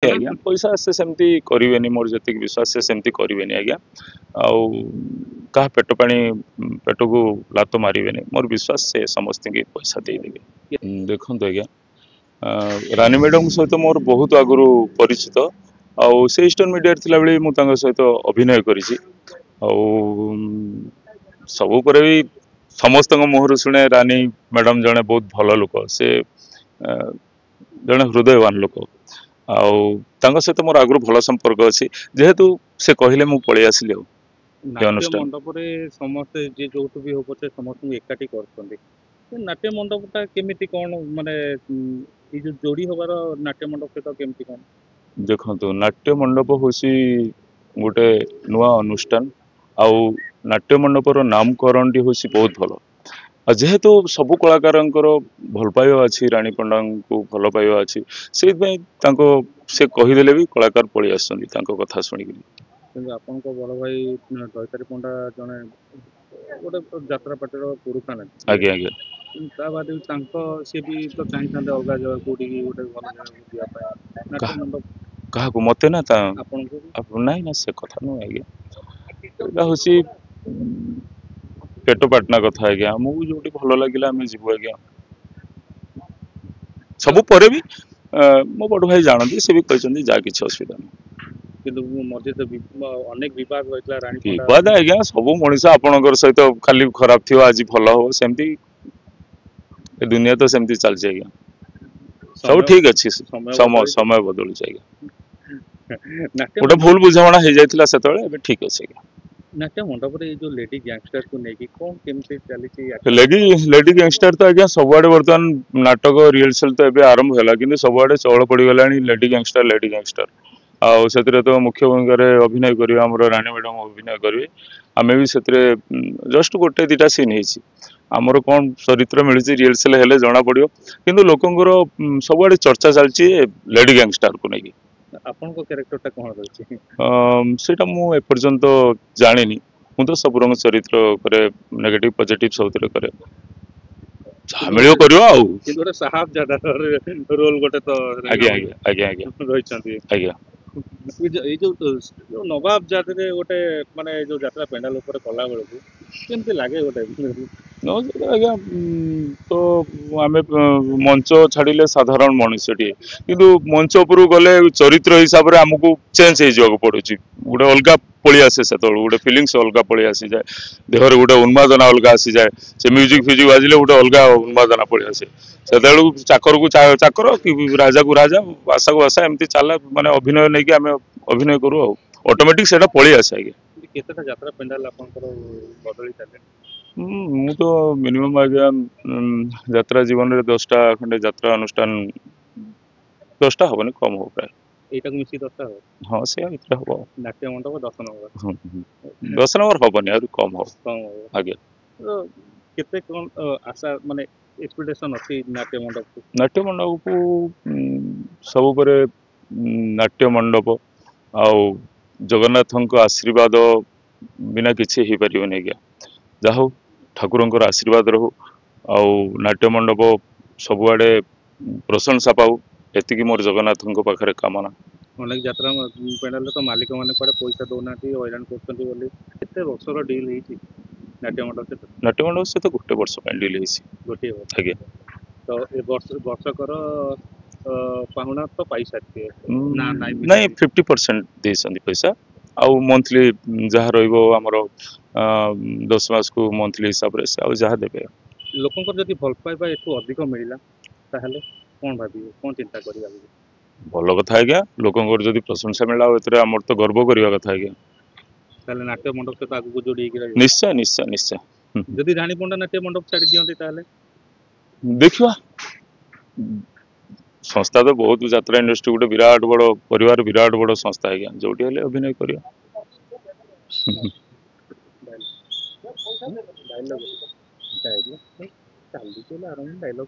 आज्ञा पैसा से सेमती करेनि मोर जी विश्वास से सेमती करेनि आज्ञा आउ क्या पेट पानी पेट को लात मारे मोर विश्वास से समस्त की पैसा देदेवे देखो आज्ञा रानी मैडम सहित मोर बहुत आगु परिचित आउ से ईस्टर्न मीडिया थिला बेले मु तांका सहित अभिनय करिछि आउ सबु पर भी समस्त मुहर शुणे रानी मैडम जड़े बहुत भल लोक से जड़े हृदयवान लोक आउ सहित मोर आगु भल संपर्क अच्छी जेहेतु से कहले मु पळै आसिली नाट्य मंडप समस्ते जे जो भी हो पछे समस्त एकाठी करछन्ते नाट्य मंडपटा केमिति कोन माने ई जो जोड़ी होबार नाट्य मंडप सहित केमिति कोन देखंतु नाट्य मंडप होसी गोटे नुआ अनुष्ठान आउ नाट्य मंडपर नामकरण टी होसी बहुत भल जेहेतु सबु कलाकार भल पाइबा अच्छी रानी पंडा को भल पाइबा अच्छी से से कहीदेले भी कलाकार पलि आसछन्ती कथा शुणिक आपण बड़ भाई दईतारी पंडा जने गोटे यात्रा पार्टीर पुरुषा ना आज्ञा आज्ञा ता बाद से भी तो चाहिए अलग जगह कोटी गोटे भल जगह नाट्य मंडप क्या मत ना आपन ना से कथा नुह आज्ञा हूँ पेट पाटना कथा आज्ञा आमको जो भल लगे आम जीव आज्ञा सबू पर भी मो बड़ भाई जानती से भी कहते जा कि असुविधा नहीं विवाद आज्ञा सब मनीष आपणकर सहित खाली खराब थी आज भल हम सेमती दुनिया तो सेमती चलती आज्ञा सब ठीक अच्छे समय बदलू आज्ञा गोटे भूल बुझाणा हो जाता से ठीक अच्छे नाट्य मंडप रे जो लेडी गैंगस्टर को नेकी कोन केमते चली लेडी गैंगस्टर तो आज्ञा सबुआडे वर्तमान नाटक रिहर्सल तो एबे आरंभ होला किंतु सबुआडे चौड़ पड़ी गलानी लेडी गैंगस्टर आउ से तो मुख्य भूमिका अभिनय करिवे हमर रानी मैडम अभिनय करिवे आमे भी से जस्ट गोटे दिटा सीन हेछि आमर कौन चरित्र मिली रिहर्सल हेले जना पड़ो किंतु लोकंकर सबुआडे चर्चा चलछि लेडी गैंगस्टर को नेकी आपन को कैरेक्टरटा कोन रहछि सेटा मु एपर्यंत जानिनी मु तो सब रंग चरित्र करे नेगेटिव पॉजिटिव सबतरे करे मिलियो करियो आउ गोटे साहब ज्यादा रोल गोटे तो आज्ञा आज्ञा आज्ञा रहिछन्ती आज्ञा ए जो नवाब जातरे गोटे माने जो यात्रा पेंडाल ऊपर कला बेलकु केमती लागे गोटे आज्ञा तो आम मंच छाड़िले साधारण मनुष्यटी किंतु मंच उपर गले चरित्र हिसाब से आमको चेंज हो पड़ो गोटे अलग पलि आसे से गोटे फिलिंग्स अलग पलि आसी जाए देहर गोटे उन्मादना अलग आसी जाए से म्यूजिक फ्यूजिक बाजिले गोटे अलग उन्मादना पलि आसे से चाकर को चाकर कि राजा को राजा आशा को आशा एमती चला माने अभिनय नहीं कि आम अभिनय करूँ ऑटोमेटिक से पलि आसे आगे केतेटा यात्रा पेंडाल आपनकर बदली चले मु तो मिनिमम आज्ञा यात्रा जीवन में 10टा खंडे यात्रा अनुष्ठान 10टा हेनी कम हो प्राय एटा मिसी 10टा हो हाँ से इतना हम नाट्य मंडप 10 नंबर 10 नंबर हेनी आ कम हो आगे केते कोन आशा माने एक्सपेक्टेशन अछि नाट्य मंडप को सब पर नाट्य मंडप आउ जगन्नाथ आशीर्वाद बिना किसी हो पारे आज्ञा जाहो ठाकुर आशीर्वाद रहू आउ नाट्य मंडप सबुआडे प्रशंसा पाऊ एतिकी मोर जगन्नाथ पाखे कामना अनेक यात्रा पेंडाल तो मालिक मैंने कड़े पैसा दौना हैरान करते वर्षर डील नाट्य मंडप से तो गोटे वर्ष डील गोटे आगे तो ए वर्षकर पाहुना तो पाई सारी नहीं 50% देती पैसा आउ मंथली जहाँ रमर 10 मास को मंथली हिसाब से जहाँ देवे लोक जब भल पाइबा एठू अधिक मिलला ताहले कौन भाभी कौन चिंता करिया भल कथा आज्ञा लोकंर जदि प्रशंसा मिला आमर तो गर्व करवा कथा आज्ञा ताले नाट्य मंडप सहित आगु जोड़ी निश्चय निश्चय निश्चय जदि रानी पंडा नाट्य मंडप छाड़ी दियंती ताले देखिवा संस्था तो बहुत यात्रा इंडस्ट्री गोटे विराट बड़ परिवार विराट बड़ संस्था आज्ञा जो अभिनय करिया डायलॉग डायलॉग डायलॉग